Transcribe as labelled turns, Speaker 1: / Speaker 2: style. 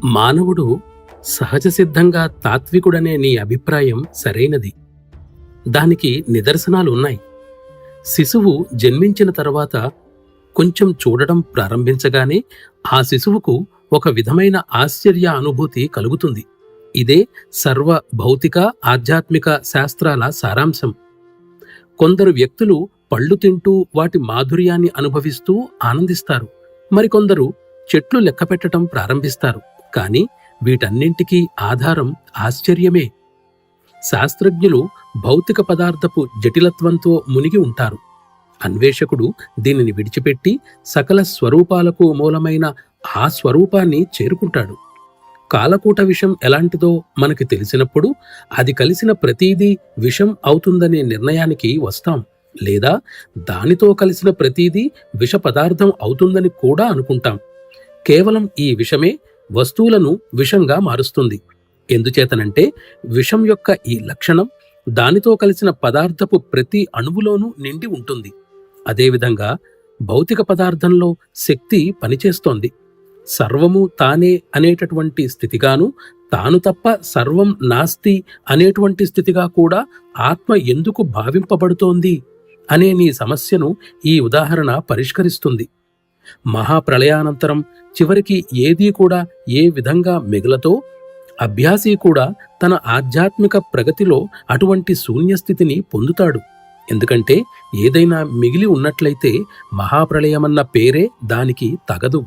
Speaker 1: మానవుడు సహజ సిద్ధంగా తాత్వికుడనే నీ అభిప్రాయం సరైనది. దానికి నిదర్శనాలున్నాయి. శిశువు జన్మించిన తర్వాత కొంచెం చూడడం ప్రారంభించగానే ఆ శిశువుకు ఒక విధమైన ఆశ్చర్య అనుభూతి కలుగుతుంది. ఇదే సర్వ భౌతిక ఆధ్యాత్మిక శాస్త్రాల సారాంశం. కొందరు వ్యక్తులు పళ్ళు తింటూ వాటి మాధుర్యాన్ని అనుభవిస్తూ ఆనందిస్తారు. మరికొందరు చెట్లు లెక్కపెట్టడం ప్రారంభిస్తారు. కానీ వీటన్నింటికీ ఆధారం ఆశ్చర్యమే. శాస్త్రజ్ఞులు భౌతిక పదార్థపు జటిలత్వంతో మునిగి ఉంటారు. అన్వేషకుడు దీనిని విడిచిపెట్టి సకల స్వరూపాలకు మూలమైన ఆ స్వరూపాన్ని చేరుకుంటాడు. కాలకూట విషం ఎలాంటిదో మనకి తెలిసినప్పుడు అది కలిసిన ప్రతీదీ విషం అవుతుందనే నిర్ణయానికి వస్తాం. లేదా దానితో కలిసిన ప్రతీదీ విష పదార్థం అవుతుందని కూడా అనుకుంటాం. కేవలం ఈ విషమే వస్తువులను విషంగా మారుస్తుంది. ఎందుచేతనంటే విషం యొక్క ఈ లక్షణం దానితో కలిసిన పదార్థపు ప్రతి అణువులోనూ నిండి ఉంటుంది. అదేవిధంగా భౌతిక పదార్థంలో శక్తి పనిచేస్తోంది. సర్వము తానే అనేటటువంటి స్థితిగాను, తాను తప్ప సర్వం నాస్తి అనేటువంటి స్థితిగా కూడా ఆత్మ ఎందుకు భావింపబడుతోంది అనే నీ సమస్యను ఈ ఉదాహరణ పరిష్కరిస్తుంది. మహాప్రళయానంతరం చివరికి ఏదీ కూడా ఏ విధంగా మిగలతో అభ్యాసి కూడా తన ఆధ్యాత్మిక ప్రగతిలో అటువంటి శూన్యస్థితిని పొందుతాడు. ఎందుకంటే ఏదైనా మిగిలి ఉన్నట్లయితే మహాప్రళయమన్న పేరే దానికి తగదు.